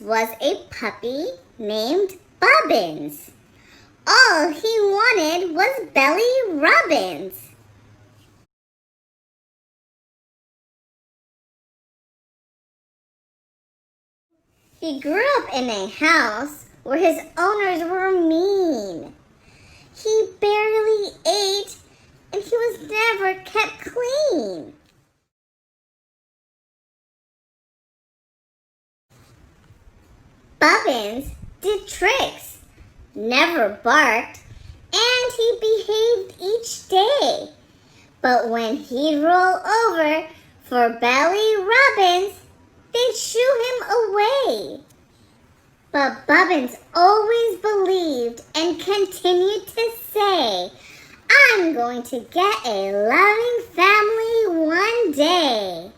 was a puppy named Bubbins. All he wanted was belly rubbins. He grew up in a house where his owners were mean. He barely ate, and he was never kept clean. Bubbins did tricks, never barked, and he behaved each day. But when he'd roll over for belly rubbins, they'd shoo him away. But Bubbins always believed and continued to say, "I'm going to get a loving family one day."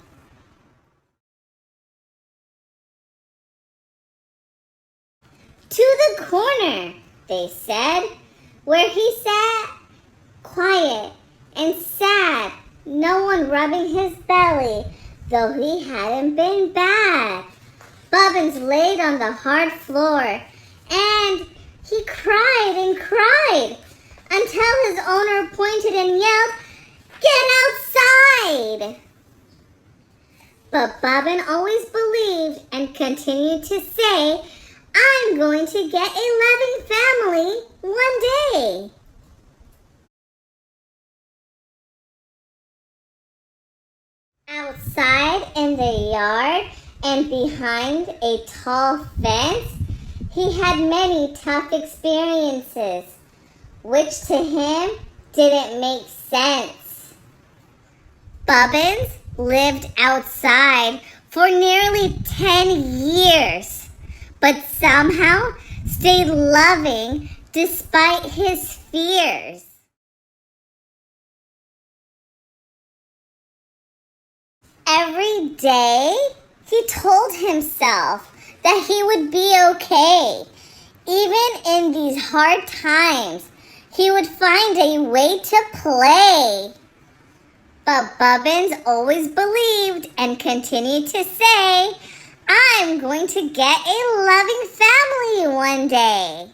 To the corner, they said, where he sat, quiet and sad, no one rubbing his belly, though he hadn't been bad. Bubbins laid on the hard floor, and he cried and cried until his owner pointed and yelled, "Get outside!" But Bubbin always believed and continued to say, "I'm going to get a loving family one day." Outside in the yard and behind a tall fence, he had many tough experiences, which to him didn't make sense. Bubbins lived outside for nearly 10 years, but somehow stayed loving despite his fears. Every day, he told himself that he would be okay. Even in these hard times, he would find a way to play. But Bubbins always believed and continued to say, "I'm going to get a loving family one day."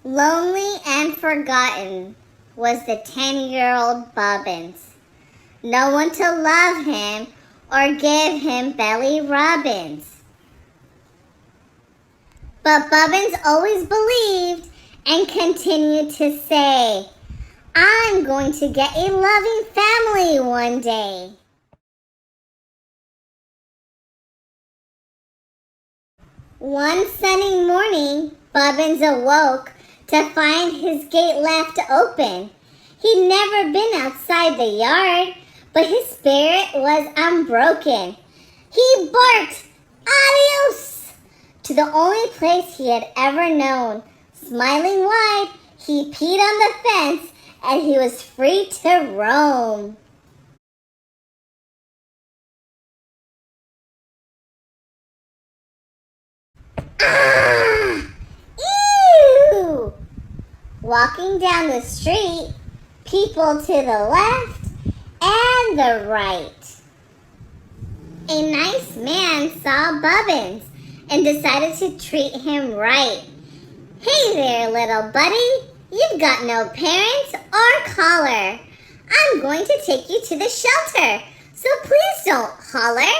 Lonely and forgotten was the 10-year-old Bubbins. No one to love him or give him belly rubbins. But Bubbins always believed and continued to say, "I'm going to get a loving family one day." One sunny morning, Bubbins awoke to find his gate left open. He'd never been outside the yard, but his spirit was unbroken. He barked, "Adios!" to the only place he had ever known. Smiling wide, he peed on the fence, and he was free to roam. Ah! Ew! Walking down the street, people to the left and the right. A nice man saw Bubbins and decided to treat him right. "Hey there, little buddy. You've got no parents or collar. I'm going to take you to the shelter, so please don't holler."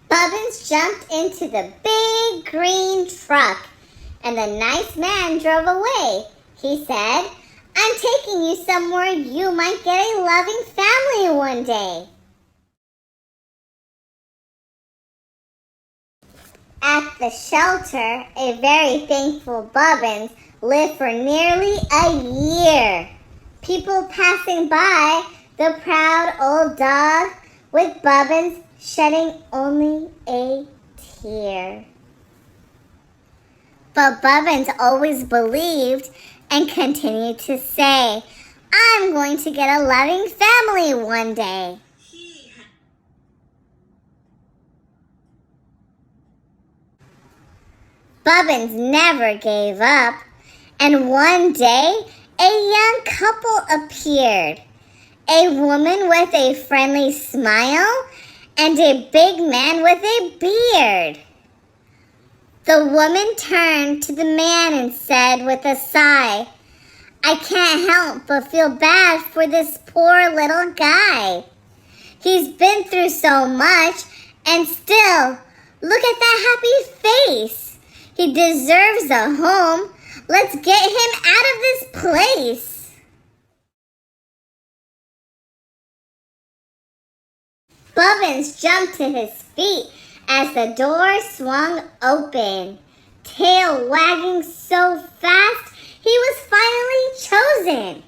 Bubbins jumped into the big green truck, and the nice man drove away. He said, "I'm taking you somewhere you might get a loving family one day." At the shelter, a very thankful Bubbins lived for nearly a year. People passing by the proud old dog with Bubbins shedding only a tear. But Bubbins always believed and continued to say, "I'm going to get a loving family one day." Bubbins never gave up, and one day a couple appeared. A woman with a friendly smile and a big man with a beard. The woman turned to the man and said with a sigh, "I can't help but feel bad for this poor little guy. He's been through so much and still, look at that happy face. He deserves a home. Let's get him out of this place." Bubbins jumped to his feet as the door swung open, tail wagging so fast he was finally chosen.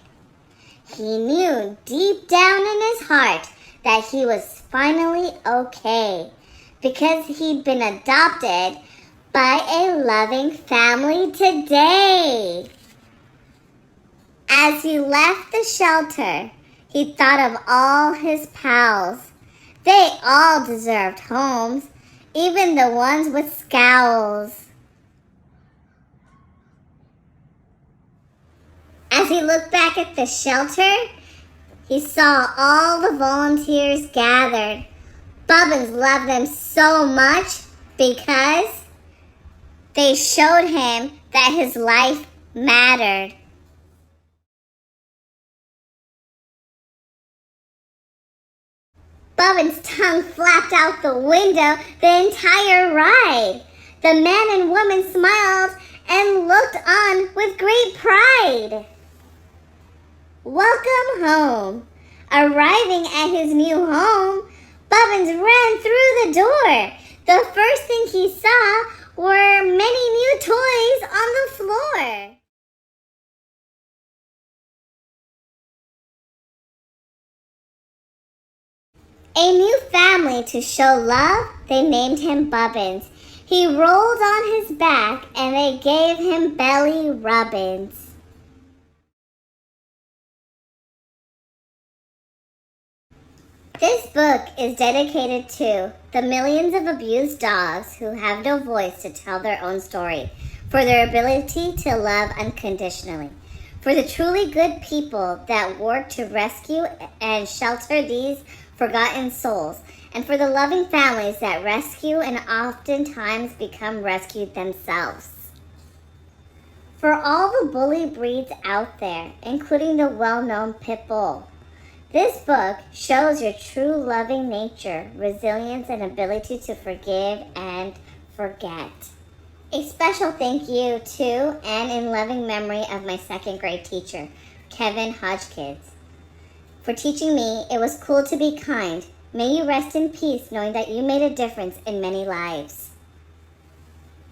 He knew deep down in his heart that he was finally okay because he'd been adopted by a loving family today. As he left the shelter, he thought of all his pals. They all deserved homes, even the ones with scowls. As he looked back at the shelter, he saw all the volunteers gathered. Bubbins loved them so much because they showed him that his life mattered. Bubbins' tongue flapped out the window the entire ride. The man and woman smiled and looked on with great pride. Welcome home. Arriving at his new home, Bubbins ran through the door. The first thing he saw were many new toys on the floor. A new family to show love, they named him Bubbins. He rolled on his back and they gave him belly rubbins. This book is dedicated to the millions of abused dogs who have no voice to tell their own story, for their ability to love unconditionally, for the truly good people that work to rescue and shelter these forgotten souls, and for the loving families that rescue and oftentimes become rescued themselves. For all the bully breeds out there, including the well-known pit bull, this book shows your true loving nature, resilience, and ability to forgive and forget. A special thank you to and in loving memory of my second grade teacher, Kevin Hodgkiss, for teaching me it was cool to be kind. May you rest in peace knowing that you made a difference in many lives.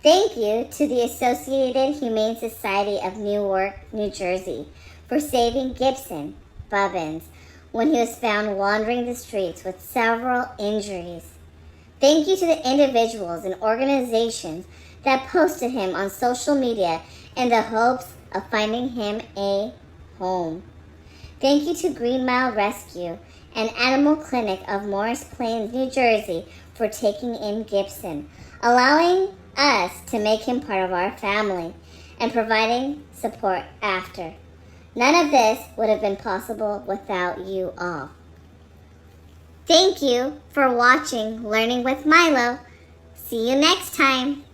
Thank you to the Associated Humane Society of Newark, New Jersey, for saving Gibson, Bubbins, when he was found wandering the streets with several injuries. Thank you to the individuals and organizations that posted him on social media in the hopes of finding him a home. Thank you to Green Mile Rescue and Animal Clinic of Morris Plains, New Jersey for taking in Gibson, allowing us to make him part of our family, and providing support after. None of this would have been possible without you all. Thank you for watching Learning with Milo. See you next time.